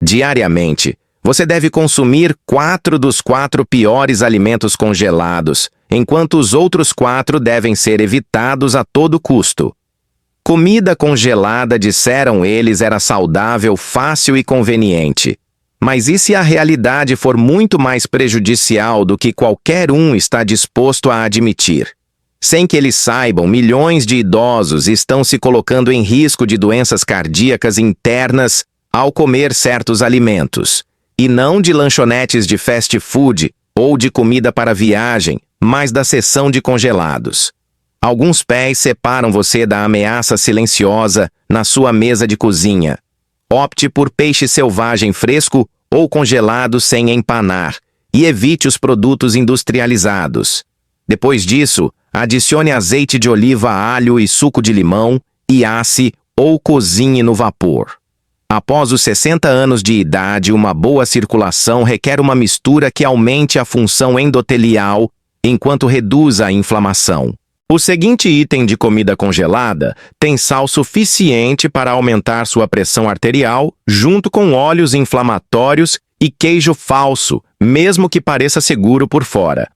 Diariamente, você deve consumir 4 dos 4 piores alimentos congelados, enquanto os outros 4 devem ser evitados a todo custo. Comida congelada, disseram eles, era saudável, fácil e conveniente. Mas e se a realidade for muito mais prejudicial do que qualquer um está disposto a admitir? Sem que eles saibam, milhões de idosos estão se colocando em risco de doenças cardíacas internas ao comer certos alimentos. E não de lanchonetes de fast food ou de comida para viagem, mas da seção de congelados. Alguns pés separam você da ameaça silenciosa na sua mesa de cozinha. Opte por peixe selvagem fresco ou congelado sem empanar e evite os produtos industrializados. Depois disso, adicione azeite de oliva, alho e suco de limão e asse ou cozinhe no vapor. Após os 60 anos de idade, uma boa circulação requer uma mistura que aumente a função endotelial enquanto reduz a inflamação. O seguinte item de comida congelada tem sal suficiente para aumentar sua pressão arterial, junto com óleos inflamatórios e queijo falso, mesmo que pareça seguro por fora.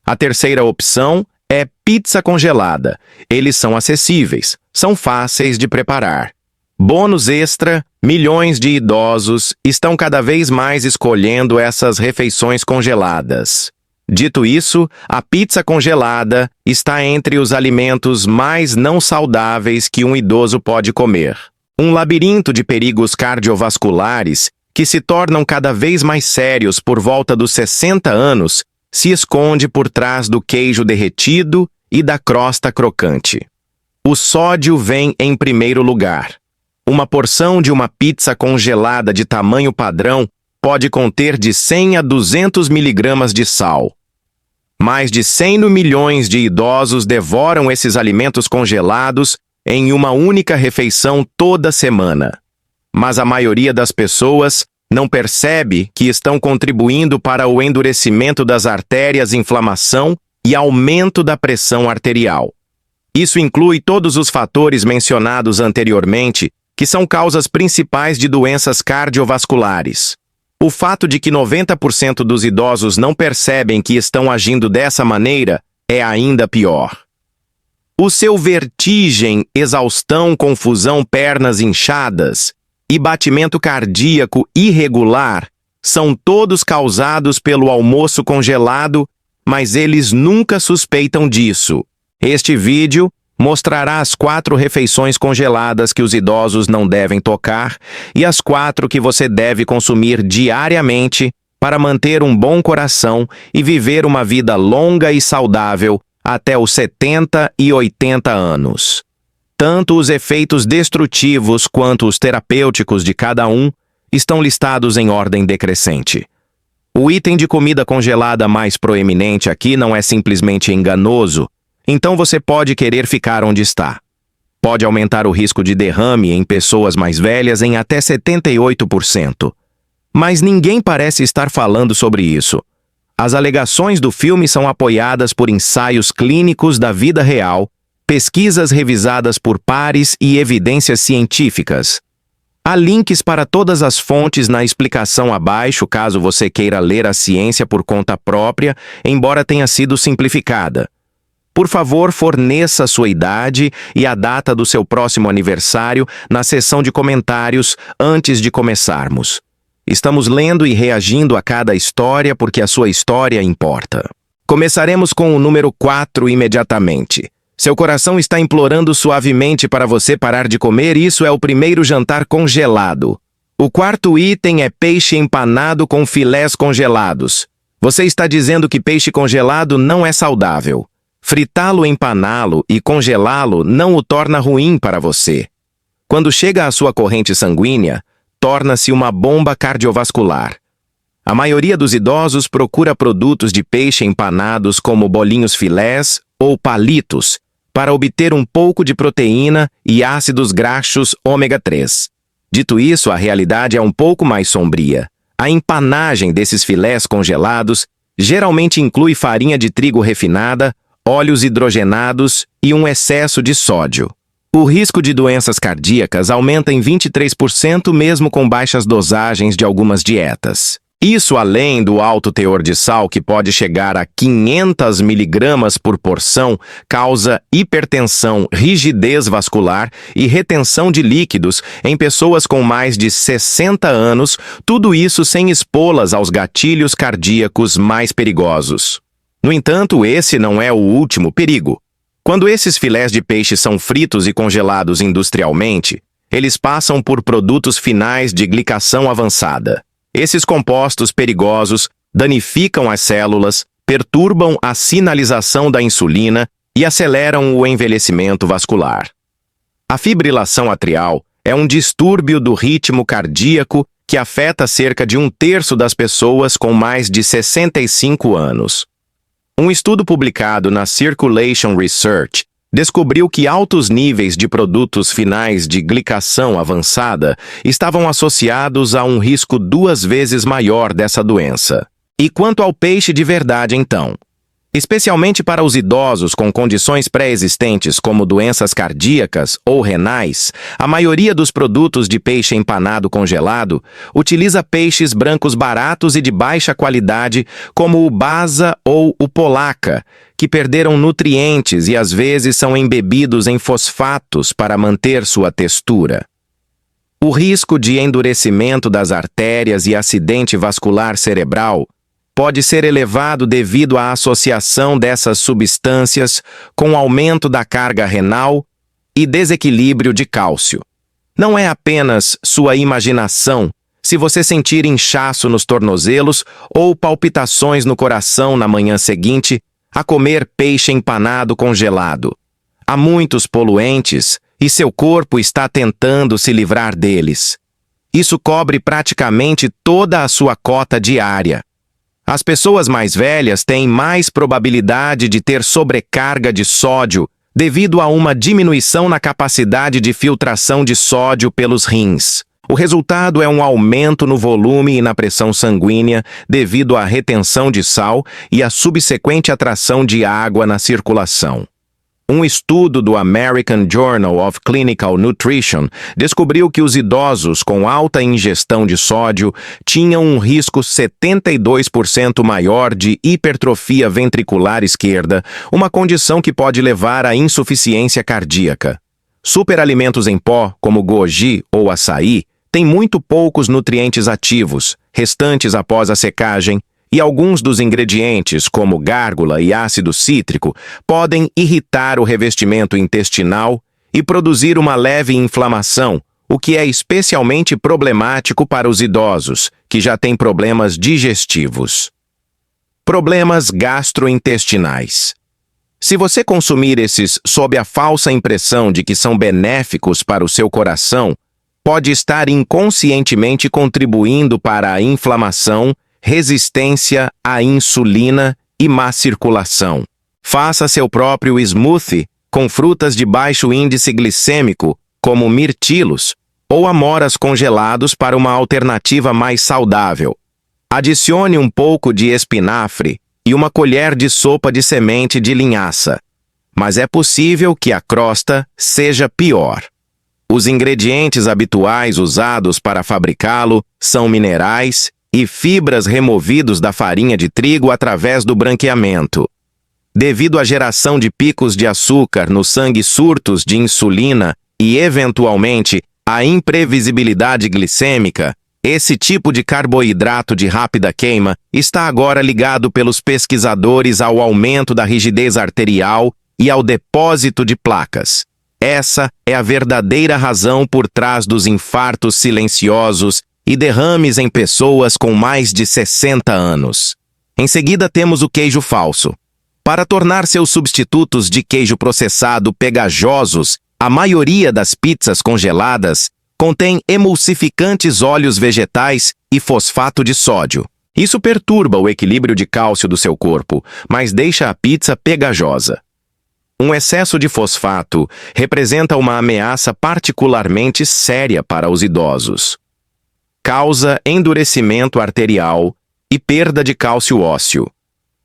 A terceira opção é pizza congelada. Eles são acessíveis, são fáceis de preparar. Bônus extra: milhões de idosos estão cada vez mais escolhendo essas refeições congeladas. Dito isso, a pizza congelada está entre os alimentos mais não saudáveis que um idoso pode comer. Um labirinto de perigos cardiovasculares que se tornam cada vez mais sérios por volta dos 60 anos se esconde por trás do queijo derretido e da crosta crocante. O sódio vem em primeiro lugar. Uma porção de uma pizza congelada de tamanho padrão pode conter de 100 a 200 miligramas de sal. Mais de 100 milhões de idosos devoram esses alimentos congelados em uma única refeição toda semana. Mas a maioria das pessoas não percebe que estão contribuindo para o endurecimento das artérias, inflamação e aumento da pressão arterial. Isso inclui todos os fatores mencionados anteriormente, que são causas principais de doenças cardiovasculares. O fato de que 90% dos idosos não percebem que estão agindo dessa maneira é ainda pior. O seu vertigem, exaustão, confusão, pernas inchadas e batimento cardíaco irregular são todos causados pelo almoço congelado, mas eles nunca suspeitam disso. Este vídeo mostrará as 4 refeições congeladas que os idosos não devem tocar e as 4 que você deve consumir diariamente para manter um bom coração e viver uma vida longa e saudável até os 70 e 80 anos. Tanto os efeitos destrutivos quanto os terapêuticos de cada um estão listados em ordem decrescente. O item de comida congelada mais proeminente aqui não é simplesmente enganoso, então você pode querer ficar onde está. Pode aumentar o risco de derrame em pessoas mais velhas em até 78%. Mas ninguém parece estar falando sobre isso. As alegações do filme são apoiadas por ensaios clínicos da vida real, pesquisas revisadas por pares e evidências científicas. Há links para todas as fontes na explicação abaixo caso você queira ler a ciência por conta própria, embora tenha sido simplificada. Por favor, forneça sua idade e a data do seu próximo aniversário na seção de comentários antes de começarmos. Estamos lendo e reagindo a cada história porque a sua história importa. Começaremos com o número 4 imediatamente. Seu coração está implorando suavemente para você parar de comer, isso é o primeiro jantar congelado. O quarto item é peixe empanado com filés congelados. Você está dizendo que peixe congelado não é saudável. Fritá-lo, empaná-lo e congelá-lo não o torna ruim para você. Quando chega à sua corrente sanguínea, torna-se uma bomba cardiovascular. A maioria dos idosos procura produtos de peixe empanados como bolinhos filés ou palitos para obter um pouco de proteína e ácidos graxos ômega 3. Dito isso, a realidade é um pouco mais sombria. A empanagem desses filés congelados geralmente inclui farinha de trigo refinada, óleos hidrogenados e um excesso de sódio. O risco de doenças cardíacas aumenta em 23% mesmo com baixas dosagens de algumas dietas. Isso além do alto teor de sal, que pode chegar a 500 miligramas por porção, causa hipertensão, rigidez vascular e retenção de líquidos em pessoas com mais de 60 anos, tudo isso sem expô-las aos gatilhos cardíacos mais perigosos. No entanto, esse não é o último perigo. Quando esses filés de peixe são fritos e congelados industrialmente, eles passam por produtos finais de glicação avançada. Esses compostos perigosos danificam as células, perturbam a sinalização da insulina e aceleram o envelhecimento vascular. A fibrilação atrial é um distúrbio do ritmo cardíaco que afeta cerca de 1/3 das pessoas com mais de 65 anos. Um estudo publicado na Circulation Research descobriu que altos níveis de produtos finais de glicação avançada estavam associados a um risco 2 vezes maior dessa doença. E quanto ao peixe de verdade, então? Especialmente para os idosos com condições pré-existentes como doenças cardíacas ou renais, a maioria dos produtos de peixe empanado congelado utiliza peixes brancos baratos e de baixa qualidade como o Basa ou o Polaca, que perderam nutrientes e às vezes são embebidos em fosfatos para manter sua textura. O risco de endurecimento das artérias e acidente vascular cerebral pode ser elevado devido à associação dessas substâncias com aumento da carga renal e desequilíbrio de cálcio. Não é apenas sua imaginação se você sentir inchaço nos tornozelos ou palpitações no coração na manhã seguinte a comer peixe empanado congelado. Há muitos poluentes e seu corpo está tentando se livrar deles. Isso cobre praticamente toda a sua cota diária. As pessoas mais velhas têm mais probabilidade de ter sobrecarga de sódio devido a uma diminuição na capacidade de filtração de sódio pelos rins. O resultado é um aumento no volume e na pressão sanguínea devido à retenção de sal e à subsequente atração de água na circulação. Um estudo do American Journal of Clinical Nutrition descobriu que os idosos com alta ingestão de sódio tinham um risco 72% maior de hipertrofia ventricular esquerda, uma condição que pode levar à insuficiência cardíaca. Superalimentos em pó, como goji ou açaí, têm muito poucos nutrientes ativos, restantes após a secagem, e alguns dos ingredientes, como gárgula e ácido cítrico, podem irritar o revestimento intestinal e produzir uma leve inflamação, o que é especialmente problemático para os idosos, que já têm problemas digestivos. Problemas gastrointestinais. Se você consumir esses sob a falsa impressão de que são benéficos para o seu coração, pode estar inconscientemente contribuindo para a inflamação, resistência à insulina e má circulação. Faça seu próprio smoothie com frutas de baixo índice glicêmico, como mirtilos, ou amoras congelados para uma alternativa mais saudável. Adicione um pouco de espinafre e uma colher de sopa de semente de linhaça. Mas é possível que a crosta seja pior. Os ingredientes habituais usados para fabricá-lo são minerais e fibras removidos da farinha de trigo através do branqueamento. Devido à geração de picos de açúcar no sangue, surtos de insulina e, eventualmente, à imprevisibilidade glicêmica, esse tipo de carboidrato de rápida queima está agora ligado pelos pesquisadores ao aumento da rigidez arterial e ao depósito de placas. Essa é a verdadeira razão por trás dos infartos silenciosos e derrames em pessoas com mais de 60 anos. Em seguida temos o queijo falso. Para tornar seus substitutos de queijo processado pegajosos, a maioria das pizzas congeladas contém emulsificantes óleos vegetais e fosfato de sódio. Isso perturba o equilíbrio de cálcio do seu corpo, mas deixa a pizza pegajosa. Um excesso de fosfato representa uma ameaça particularmente séria para os idosos. Causa endurecimento arterial e perda de cálcio ósseo.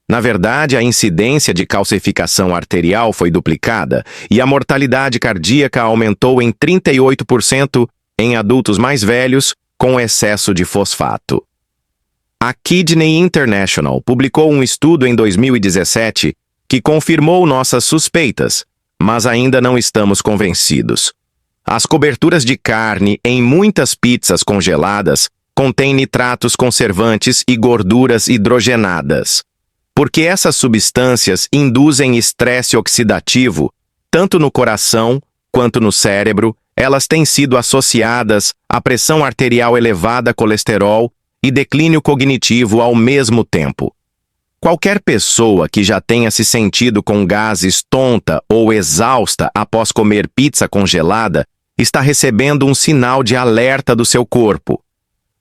Na verdade, a incidência de calcificação arterial foi duplicada e a mortalidade cardíaca aumentou em 38% em adultos mais velhos com excesso de fosfato. A Kidney International publicou um estudo em 2017 que confirmou nossas suspeitas, mas ainda não estamos convencidos. As coberturas de carne em muitas pizzas congeladas contêm nitratos conservantes e gorduras hidrogenadas, porque essas substâncias induzem estresse oxidativo, tanto no coração quanto no cérebro. Elas têm sido associadas à pressão arterial elevada, colesterol e declínio cognitivo ao mesmo tempo. Qualquer pessoa que já tenha se sentido com gases tonta ou exausta após comer pizza congelada está recebendo um sinal de alerta do seu corpo.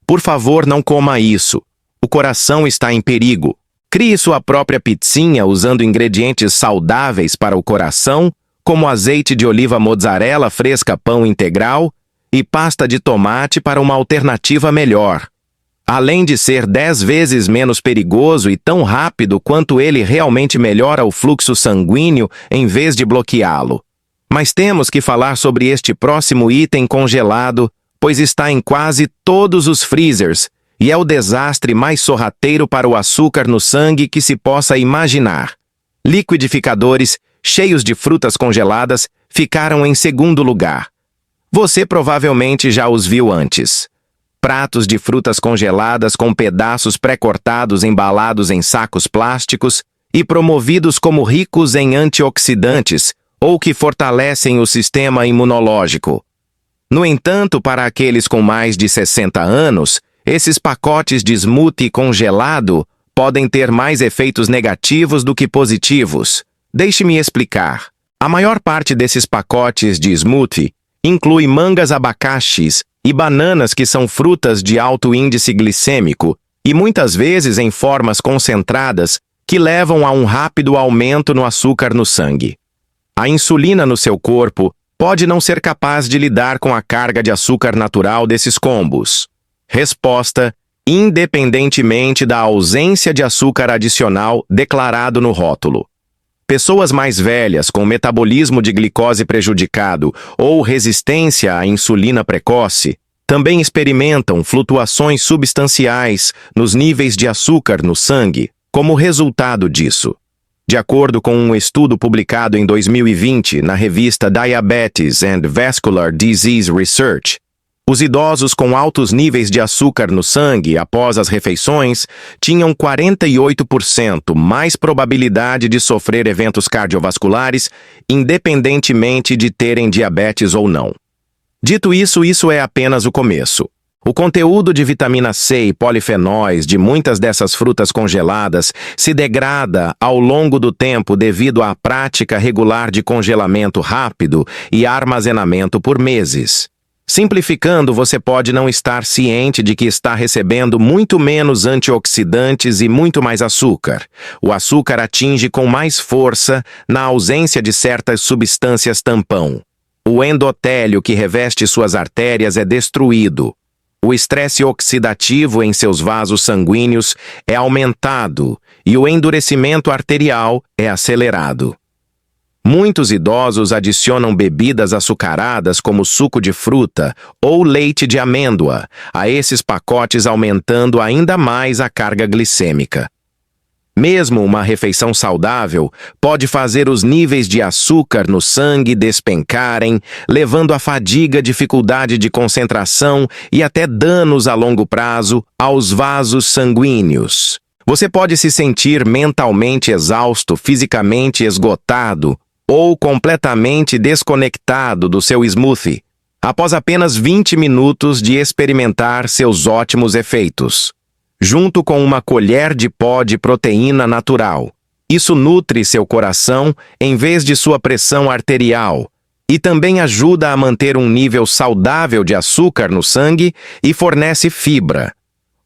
Por favor, não coma isso. O coração está em perigo. Crie sua própria pizzinha usando ingredientes saudáveis para o coração, como azeite de oliva mozzarella fresca, pão integral e pasta de tomate para uma alternativa melhor. Além de ser 10 vezes menos perigoso e tão rápido quanto ele realmente melhora o fluxo sanguíneo em vez de bloqueá-lo. Mas temos que falar sobre este próximo item congelado, pois está em quase todos os freezers e é o desastre mais sorrateiro para o açúcar no sangue que se possa imaginar. Liquidificadores cheios de frutas congeladas ficaram em segundo lugar. Você provavelmente já os viu antes. Pratos de frutas congeladas com pedaços pré-cortados embalados em sacos plásticos e promovidos como ricos em antioxidantes ou que fortalecem o sistema imunológico. No entanto, para aqueles com mais de 60 anos, esses pacotes de smoothie congelado podem ter mais efeitos negativos do que positivos. Deixe-me explicar. A maior parte desses pacotes de smoothie inclui mangas, abacaxis e bananas, que são frutas de alto índice glicêmico e muitas vezes em formas concentradas que levam a um rápido aumento no açúcar no sangue. A insulina no seu corpo pode não ser capaz de lidar com a carga de açúcar natural desses combos. Resposta: independentemente da ausência de açúcar adicional declarado no rótulo. Pessoas mais velhas com metabolismo de glicose prejudicado ou resistência à insulina precoce também experimentam flutuações substanciais nos níveis de açúcar no sangue como resultado disso. De acordo com um estudo publicado em 2020 na revista Diabetes and Vascular Disease Research, os idosos com altos níveis de açúcar no sangue após as refeições tinham 48% mais probabilidade de sofrer eventos cardiovasculares, independentemente de terem diabetes ou não. Dito isso, isso é apenas o começo. O conteúdo de vitamina C e polifenóis de muitas dessas frutas congeladas se degrada ao longo do tempo devido à prática regular de congelamento rápido e armazenamento por meses. Simplificando, você pode não estar ciente de que está recebendo muito menos antioxidantes e muito mais açúcar. O açúcar atinge com mais força na ausência de certas substâncias tampão. O endotélio que reveste suas artérias é destruído. O estresse oxidativo em seus vasos sanguíneos é aumentado e o endurecimento arterial é acelerado. Muitos idosos adicionam bebidas açucaradas como suco de fruta ou leite de amêndoa a esses pacotes, aumentando ainda mais a carga glicêmica. Mesmo uma refeição saudável pode fazer os níveis de açúcar no sangue despencarem, levando a fadiga, dificuldade de concentração e até danos a longo prazo aos vasos sanguíneos. Você pode se sentir mentalmente exausto, fisicamente esgotado ou completamente desconectado do seu smoothie, após apenas 20 minutos de experimentar seus ótimos efeitos. Junto com uma colher de pó de proteína natural. Isso nutre seu coração em vez de sua pressão arterial e também ajuda a manter um nível saudável de açúcar no sangue e fornece fibra.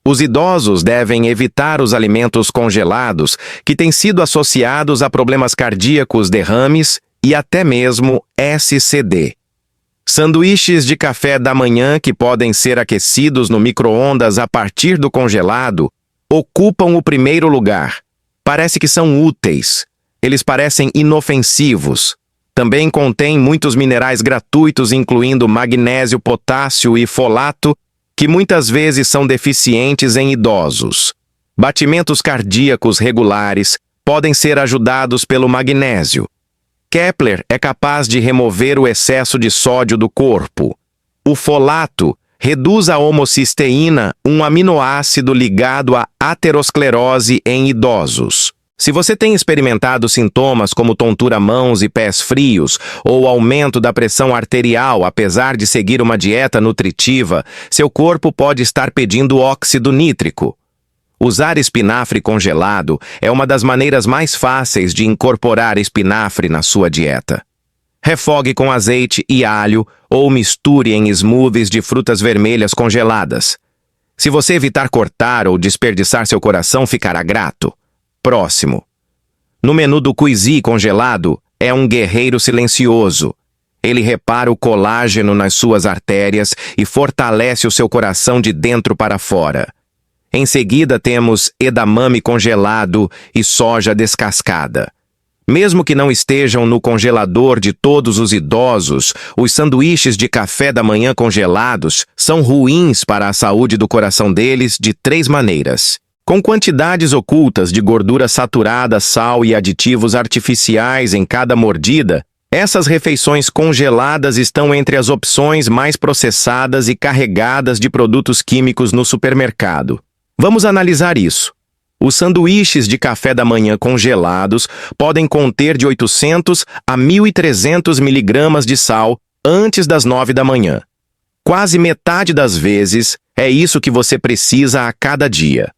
Os idosos devem evitar os alimentos congelados que têm sido associados a problemas cardíacos, derrames e até mesmo SCD. Sanduíches de café da manhã que podem ser aquecidos no micro-ondas a partir do congelado ocupam o primeiro lugar. Parece que são úteis. Eles parecem inofensivos. Também contém muitos minerais gratuitos, incluindo magnésio, potássio e folato, que muitas vezes são deficientes em idosos. Batimentos cardíacos regulares podem ser ajudados pelo magnésio. Kepler é capaz de remover o excesso de sódio do corpo. O folato reduz a homocisteína, um aminoácido ligado à aterosclerose em idosos. Se você tem experimentado sintomas como tontura mãos e pés frios ou aumento da pressão arterial apesar de seguir uma dieta nutritiva, seu corpo pode estar pedindo óxido nítrico. Usar espinafre congelado é uma das maneiras mais fáceis de incorporar espinafre na sua dieta. Refogue com azeite e alho ou misture em smoothies de frutas vermelhas congeladas. Se você evitar cortar ou desperdiçar, seu coração ficará grato. Próximo. No menu do Cuisine congelado, é um guerreiro silencioso. Ele repara o colágeno nas suas artérias e fortalece o seu coração de dentro para fora. Em seguida temos edamame congelado e soja descascada. Mesmo que não estejam no congelador de todos os idosos, os sanduíches de café da manhã congelados são ruins para a saúde do coração deles de 3 maneiras. Com quantidades ocultas de gordura saturada, sal e aditivos artificiais em cada mordida, essas refeições congeladas estão entre as opções mais processadas e carregadas de produtos químicos no supermercado. Vamos analisar isso. Os sanduíches de café da manhã congelados podem conter de 800 a 1.300 miligramas de sal antes das 9 da manhã. Quase metade das vezes, é isso que você precisa a cada dia.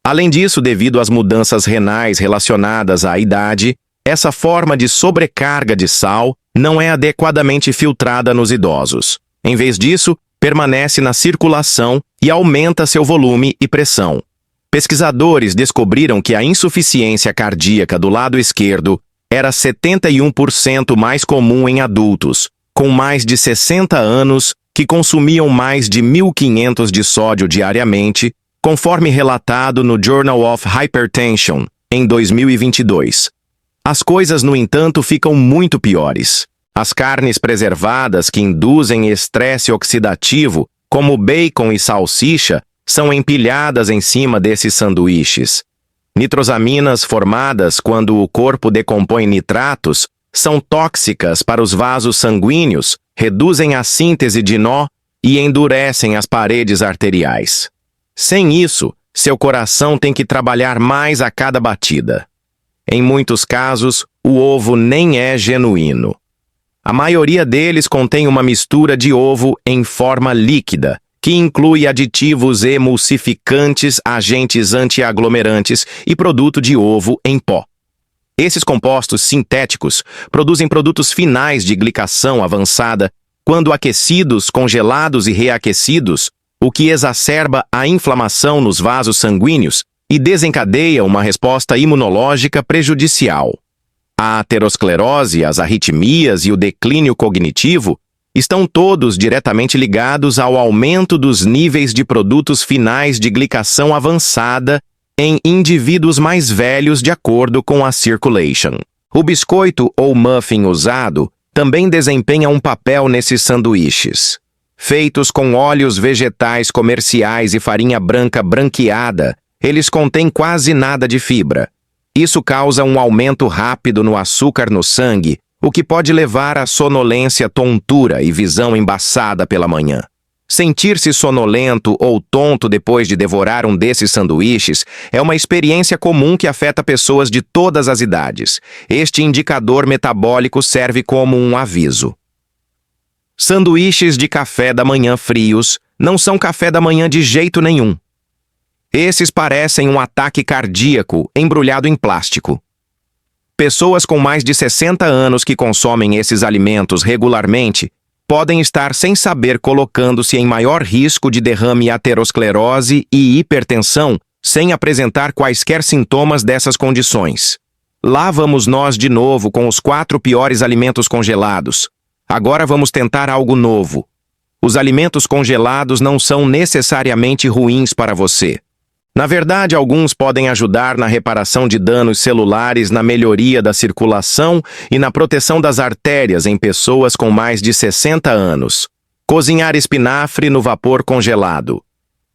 Além disso, devido às mudanças renais relacionadas à idade, essa forma de sobrecarga de sal não é adequadamente filtrada nos idosos. Em vez disso, permanece na circulação e aumenta seu volume e pressão. Pesquisadores descobriram que a insuficiência cardíaca do lado esquerdo era 71% mais comum em adultos, com mais de 60 anos, que consumiam mais de 1.500 de sódio diariamente, conforme relatado no Journal of Hypertension, em 2022. As coisas, no entanto, ficam muito piores. As carnes preservadas que induzem estresse oxidativo, como bacon e salsicha, são empilhadas em cima desses sanduíches. Nitrosaminas formadas quando o corpo decompõe nitratos são tóxicas para os vasos sanguíneos, reduzem a síntese de nó e endurecem as paredes arteriais. Sem isso, seu coração tem que trabalhar mais a cada batida. Em muitos casos, o ovo nem é genuíno. A maioria deles contém uma mistura de ovo em forma líquida, que inclui aditivos emulsificantes, agentes antiaglomerantes e produto de ovo em pó. Esses compostos sintéticos produzem produtos finais de glicação avançada quando aquecidos, congelados e reaquecidos, o que exacerba a inflamação nos vasos sanguíneos e desencadeia uma resposta imunológica prejudicial. A aterosclerose, as arritmias e o declínio cognitivo estão todos diretamente ligados ao aumento dos níveis de produtos finais de glicação avançada em indivíduos mais velhos, de acordo com a Circulation. O biscoito ou muffin usado também desempenha um papel nesses sanduíches. Feitos com óleos vegetais comerciais e farinha branca branqueada, eles contêm quase nada de fibra. Isso causa um aumento rápido no açúcar no sangue, o que pode levar a sonolência, tontura e visão embaçada pela manhã. Sentir-se sonolento ou tonto depois de devorar um desses sanduíches é uma experiência comum que afeta pessoas de todas as idades. Este indicador metabólico serve como um aviso. Sanduíches de café da manhã frios não são café da manhã de jeito nenhum. Esses parecem um ataque cardíaco embrulhado em plástico. Pessoas com mais de 60 anos que consomem esses alimentos regularmente podem estar sem saber colocando-se em maior risco de derrame, aterosclerose e hipertensão sem apresentar quaisquer sintomas dessas condições. Lá vamos nós de novo com os 4 piores alimentos congelados. Agora vamos tentar algo novo. Os alimentos congelados não são necessariamente ruins para você. Na verdade, alguns podem ajudar na reparação de danos celulares, na melhoria da circulação e na proteção das artérias em pessoas com mais de 60 anos. Cozinhar espinafre no vapor congelado.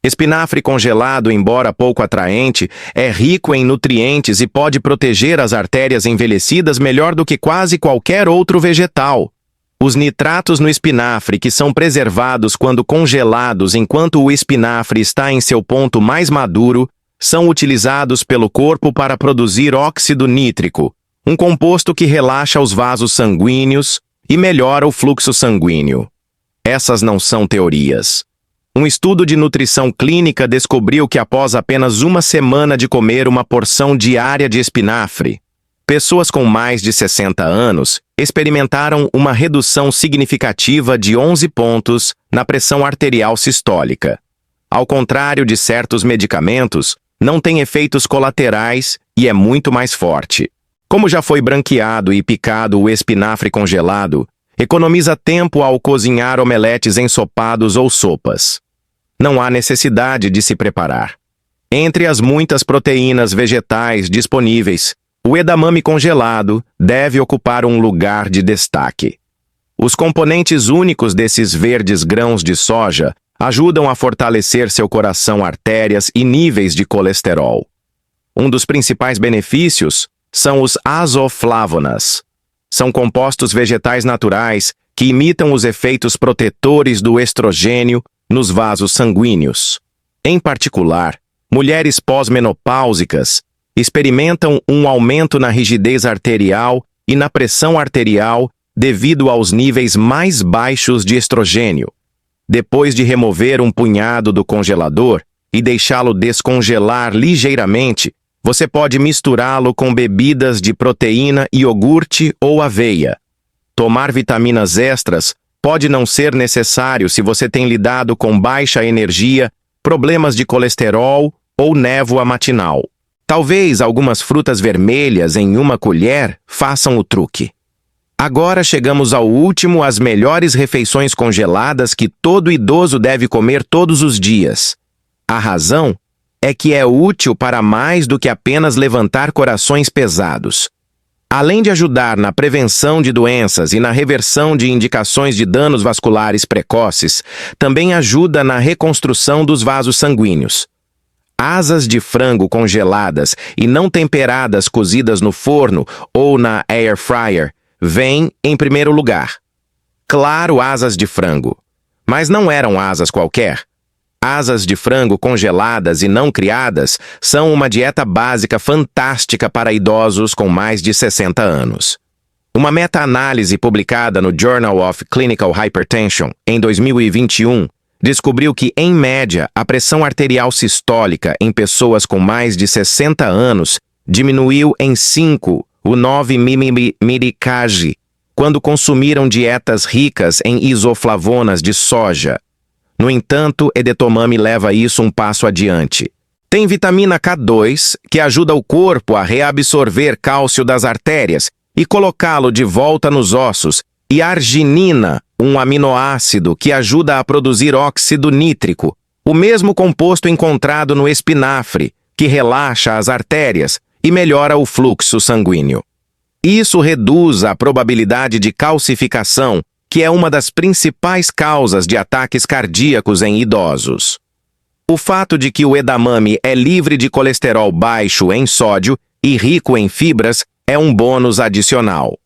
Espinafre congelado, embora pouco atraente, é rico em nutrientes e pode proteger as artérias envelhecidas melhor do que quase qualquer outro vegetal. Os nitratos no espinafre, que são preservados quando congelados enquanto o espinafre está em seu ponto mais maduro, são utilizados pelo corpo para produzir óxido nítrico, um composto que relaxa os vasos sanguíneos e melhora o fluxo sanguíneo. Essas não são teorias. Um estudo de nutrição clínica descobriu que após apenas uma semana de comer uma porção diária de espinafre, pessoas com mais de 60 anos experimentaram uma redução significativa de 11 pontos na pressão arterial sistólica. Ao contrário de certos medicamentos, não tem efeitos colaterais e é muito mais forte. Como já foi branqueado e picado o espinafre congelado, economiza tempo ao cozinhar omeletes ensopados ou sopas. Não há necessidade de se preparar. Entre as muitas proteínas vegetais disponíveis, o edamame congelado deve ocupar um lugar de destaque. Os componentes únicos desses verdes grãos de soja ajudam a fortalecer seu coração, artérias e níveis de colesterol. Um dos principais benefícios são os azoflavonas. São compostos vegetais naturais que imitam os efeitos protetores do estrogênio nos vasos sanguíneos. Em particular, mulheres pós-menopáusicas experimentam um aumento na rigidez arterial e na pressão arterial devido aos níveis mais baixos de estrogênio. Depois de remover um punhado do congelador e deixá-lo descongelar ligeiramente, você pode misturá-lo com bebidas de proteína, iogurte ou aveia. Tomar vitaminas extras pode não ser necessário se você tem lidado com baixa energia, problemas de colesterol ou névoa matinal. Talvez algumas frutas vermelhas em uma colher façam o truque. Agora chegamos ao último, as melhores refeições congeladas que todo idoso deve comer todos os dias. A razão é que é útil para mais do que apenas levantar corações pesados. Além de ajudar na prevenção de doenças e na reversão de indicações de danos vasculares precoces, também ajuda na reconstrução dos vasos sanguíneos. Asas de frango congeladas e não temperadas cozidas no forno ou na air fryer vêm em primeiro lugar. Claro, asas de frango. Mas não eram asas qualquer. Asas de frango congeladas e não criadas são uma dieta básica fantástica para idosos com mais de 60 anos. Uma meta-análise publicada no Journal of Clinical Hypertension em 2021 descobriu que, em média, a pressão arterial sistólica em pessoas com mais de 60 anos diminuiu em 5,9 mmHg quando consumiram dietas ricas em isoflavonas de soja. No entanto, edetomame leva isso um passo adiante. Tem vitamina K2, que ajuda o corpo a reabsorver cálcio das artérias e colocá-lo de volta nos ossos, e arginina, um aminoácido que ajuda a produzir óxido nítrico, o mesmo composto encontrado no espinafre, que relaxa as artérias e melhora o fluxo sanguíneo. Isso reduz a probabilidade de calcificação, que é uma das principais causas de ataques cardíacos em idosos. O fato de que o edamame é livre de colesterol baixo em sódio e rico em fibras é um bônus adicional.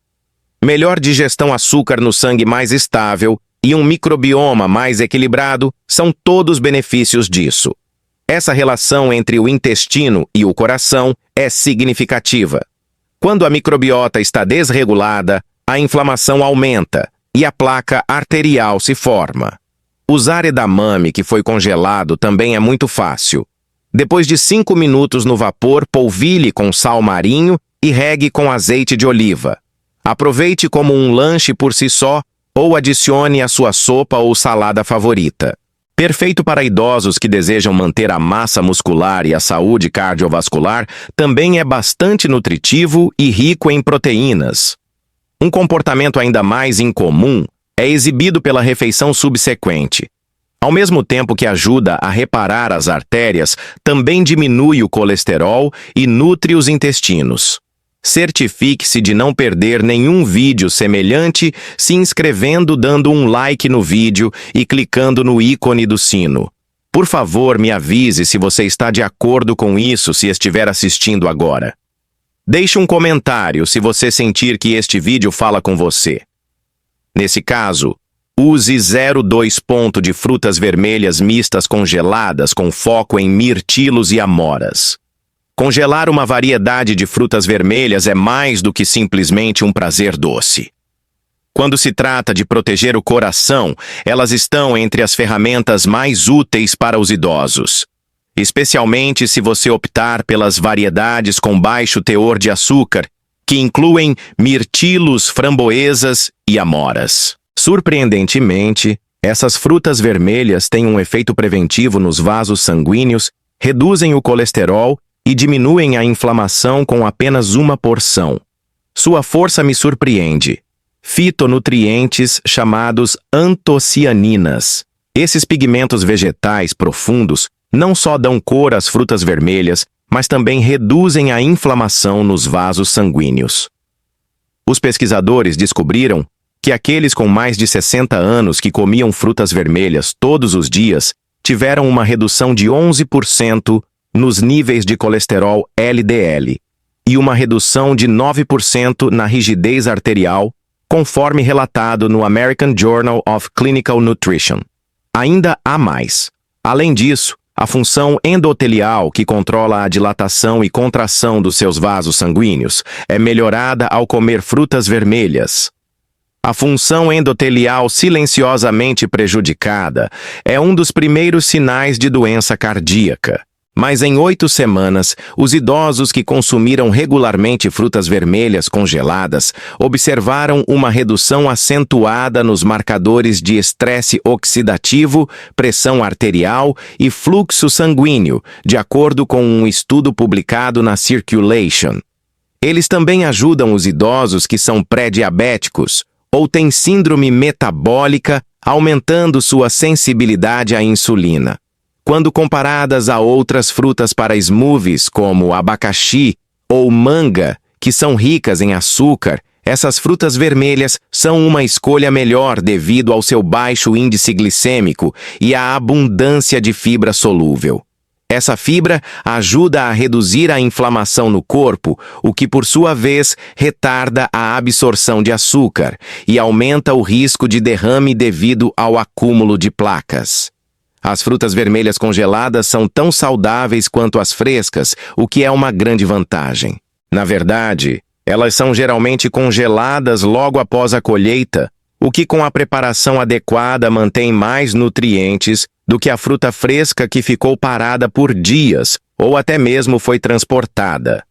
Melhor digestão, açúcar no sangue mais estável e um microbioma mais equilibrado são todos benefícios disso. Essa relação entre o intestino e o coração é significativa. Quando a microbiota está desregulada, a inflamação aumenta e a placa arterial se forma. Usar edamame que foi congelado também é muito fácil. Depois de 5 minutos no vapor, polvilhe com sal marinho e regue com azeite de oliva. Aproveite como um lanche por si só ou adicione à sua sopa ou salada favorita. Perfeito para idosos que desejam manter a massa muscular e a saúde cardiovascular, também é bastante nutritivo e rico em proteínas. Um comportamento ainda mais incomum é exibido pela refeição subsequente. Ao mesmo tempo que ajuda a reparar as artérias, também diminui o colesterol e nutre os intestinos. Certifique-se de não perder nenhum vídeo semelhante se inscrevendo, dando um like no vídeo e clicando no ícone do sino. Por favor, me avise se você está de acordo com isso se estiver assistindo agora. Deixe um comentário se você sentir que este vídeo fala com você. Nesse caso, use 0,2 ponto de frutas vermelhas mistas congeladas com foco em mirtilos e amoras. Congelar uma variedade de frutas vermelhas é mais do que simplesmente um prazer doce. Quando se trata de proteger o coração, elas estão entre as ferramentas mais úteis para os idosos. Especialmente se você optar pelas variedades com baixo teor de açúcar, que incluem mirtilos, framboesas e amoras. Surpreendentemente, essas frutas vermelhas têm um efeito preventivo nos vasos sanguíneos, reduzem o colesterol e diminuem a inflamação com apenas uma porção. Sua força me surpreende. Fitonutrientes chamados antocianinas. Esses pigmentos vegetais profundos não só dão cor às frutas vermelhas, mas também reduzem a inflamação nos vasos sanguíneos. Os pesquisadores descobriram que aqueles com mais de 60 anos que comiam frutas vermelhas todos os dias tiveram uma redução de 11% nos níveis de colesterol LDL e uma redução de 9% na rigidez arterial, conforme relatado no American Journal of Clinical Nutrition. Ainda há mais. Além disso, a função endotelial, que controla a dilatação e contração dos seus vasos sanguíneos, é melhorada ao comer frutas vermelhas. A função endotelial silenciosamente prejudicada é um dos primeiros sinais de doença cardíaca. Mas em 8 semanas, os idosos que consumiram regularmente frutas vermelhas congeladas observaram uma redução acentuada nos marcadores de estresse oxidativo, pressão arterial e fluxo sanguíneo, de acordo com um estudo publicado na Circulation. Eles também ajudam os idosos que são pré-diabéticos ou têm síndrome metabólica, aumentando sua sensibilidade à insulina. Quando comparadas a outras frutas para smoothies, como abacaxi ou manga, que são ricas em açúcar, essas frutas vermelhas são uma escolha melhor devido ao seu baixo índice glicêmico e à abundância de fibra solúvel. Essa fibra ajuda a reduzir a inflamação no corpo, o que, por sua vez, retarda a absorção de açúcar e aumenta o risco de derrame devido ao acúmulo de placas. As frutas vermelhas congeladas são tão saudáveis quanto as frescas, o que é uma grande vantagem. Na verdade, elas são geralmente congeladas logo após a colheita, o que com a preparação adequada mantém mais nutrientes do que a fruta fresca que ficou parada por dias ou até mesmo foi transportada.